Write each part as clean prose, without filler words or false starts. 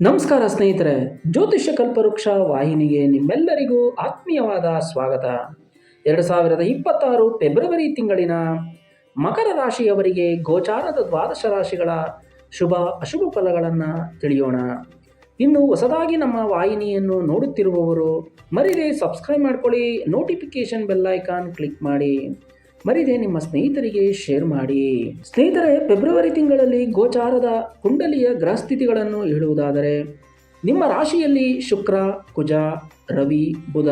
ನಮಸ್ಕಾರ ಸ್ನೇಹಿತರೆ, ಜ್ಯೋತಿಷ್ಯ ಕಲ್ಪವೃಕ್ಷ ವಾಹಿನಿಗೆ ನಿಮ್ಮೆಲ್ಲರಿಗೂ ಆತ್ಮೀಯವಾದ ಸ್ವಾಗತ. 2026 ಫೆಬ್ರವರಿ ತಿಂಗಳಿನ ಮಕರ ರಾಶಿಯವರಿಗೆ ಗೋಚಾರದ ದ್ವಾದಶ ರಾಶಿಗಳ ಶುಭ ಅಶುಭ ಫಲಗಳನ್ನು ತಿಳಿಯೋಣ. ಇನ್ನು ಹೊಸದಾಗಿ ನಮ್ಮ ವಾಹಿನಿಯನ್ನು ನೋಡುತ್ತಿರುವವರು ಮರಿದೇ ಸಬ್ಸ್ಕ್ರೈಬ್ ಮಾಡ್ಕೊಳ್ಳಿ, ನೋಟಿಫಿಕೇಶನ್ ಬೆಲ್ ಐಕಾನ್ ಕ್ಲಿಕ್ ಮಾಡಿ, ಮರಿದೇ ನಿಮ್ಮ ಸ್ನೇಹಿತರಿಗೆ ಶೇರ್ ಮಾಡಿ. ಸ್ನೇಹಿತರೆ, ಫೆಬ್ರವರಿ ತಿಂಗಳಲ್ಲಿ ಗೋಚಾರದ ಕುಂಡಲಿಯ ಗ್ರಹಸ್ಥಿತಿಗಳನ್ನು ಹೇಳುವುದಾದರೆ, ನಿಮ್ಮ ರಾಶಿಯಲ್ಲಿ ಶುಕ್ರ, ಕುಜ, ರವಿ, ಬುಧ,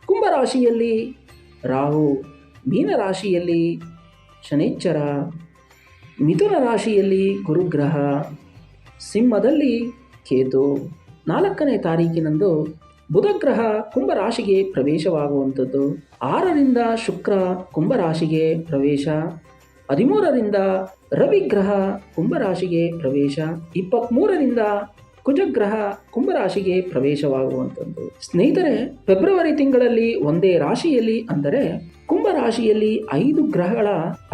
ಕುಂಭ ರಾಶಿಯಲ್ಲಿ ರಾಹು, ಮೀನ ರಾಶಿಯಲ್ಲಿ ಶನೈಶ್ಚರ, ಮಿಥುನ ರಾಶಿಯಲ್ಲಿ ಗುರುಗ್ರಹ, ಸಿಂಹದಲ್ಲಿ ಕೇತು. 4ನೇ ತಾರೀಕಿನಂದು ಬುಧಗ್ರಹ ಕುಂಭರಾಶಿಗೆ ಪ್ರವೇಶವಾಗುವಂಥದ್ದು. 6ರಿಂದ ಶುಕ್ರ ಕುಂಭರಾಶಿಗೆ ಪ್ರವೇಶ, 13ರಿಂದ ರವಿಗ್ರಹ ಕುಂಭರಾಶಿಗೆ ಪ್ರವೇಶ, 23ರಿಂದ ಕುಜಗ್ರಹ ಕುಂಭರಾಶಿಗೆ ಪ್ರವೇಶವಾಗುವಂಥದ್ದು. ಸ್ನೇಹಿತರೆ, ಫೆಬ್ರವರಿ ತಿಂಗಳಲ್ಲಿ ಒಂದೇ ರಾಶಿಯಲ್ಲಿ ಅಂದರೆ ಕುಂಭರಾಶಿಯಲ್ಲಿ 5 ಗ್ರಹಗಳ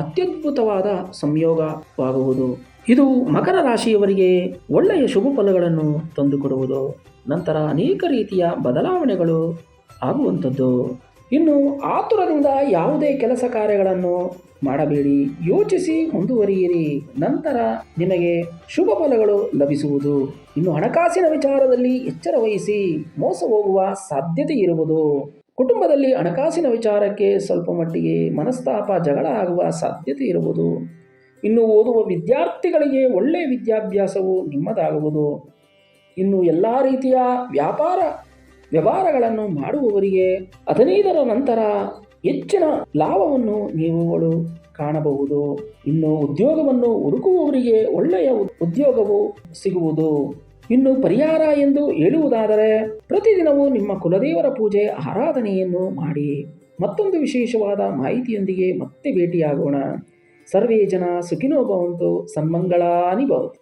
ಅತ್ಯದ್ಭುತವಾದ ಸಂಯೋಗವಾಗುವುದು. ಇದು ಮಕರ ರಾಶಿಯವರಿಗೆ ಒಳ್ಳೆಯ ಶುಭ ಫಲಗಳನ್ನು ತಂದುಕೊಡುವುದು. ನಂತರ ಅನೇಕ ರೀತಿಯ ಬದಲಾವಣೆಗಳು ಆಗುವಂಥದ್ದು. ಇನ್ನು ಆತುರದಿಂದ ಯಾವುದೇ ಕೆಲಸ ಕಾರ್ಯಗಳನ್ನು ಮಾಡಬೇಡಿ, ಯೋಚಿಸಿ ಮುಂದುವರಿಯಿರಿ, ನಂತರ ನಿಮಗೆ ಶುಭ ಫಲಗಳು ಲಭಿಸುವುದು. ಇನ್ನು ಹಣಕಾಸಿನ ವಿಚಾರದಲ್ಲಿ ಎಚ್ಚರ ವಹಿಸಿ, ಮೋಸ ಹೋಗುವ ಸಾಧ್ಯತೆ ಇರುವುದು. ಕುಟುಂಬದಲ್ಲಿ ಹಣಕಾಸಿನ ವಿಚಾರಕ್ಕೆ ಸ್ವಲ್ಪ ಮಟ್ಟಿಗೆ ಮನಸ್ತಾಪ, ಜಗಳ ಆಗುವ ಸಾಧ್ಯತೆ ಇರುವುದು. ಇನ್ನು ಓದುವ ವಿದ್ಯಾರ್ಥಿಗಳಿಗೆ ಒಳ್ಳೆಯ ವಿದ್ಯಾಭ್ಯಾಸವು ನಿಮ್ಮದಾಗುವುದು. ಇನ್ನು ಎಲ್ಲ ರೀತಿಯ ವ್ಯವಹಾರಗಳನ್ನು ಮಾಡುವವರಿಗೆ 15ರ ನಂತರ ಹೆಚ್ಚಿನ ಲಾಭವನ್ನು ನೀವುಗಳು ಕಾಣಬಹುದು. ಇನ್ನು ಉದ್ಯೋಗವನ್ನು ಹುಡುಕುವವರಿಗೆ ಒಳ್ಳೆಯ ಉದ್ಯೋಗವು ಸಿಗುವುದು. ಇನ್ನು ಪರಿಹಾರ ಎಂದು ಹೇಳುವುದಾದರೆ, ಪ್ರತಿದಿನವೂ ನಿಮ್ಮ ಕುಲದೇವರ ಪೂಜೆ ಆರಾಧನೆಯನ್ನು ಮಾಡಿ. ಮತ್ತೊಂದು ವಿಶೇಷವಾದ ಮಾಹಿತಿಯೊಂದಿಗೆ ಮತ್ತೆ ಭೇಟಿಯಾಗೋಣ. ಸರ್ವೇ ಜನ ಸುಖಿನೋ ಭವಂತು, ಸನ್ಮಂಗಳಾನಿ ಭವಂತು.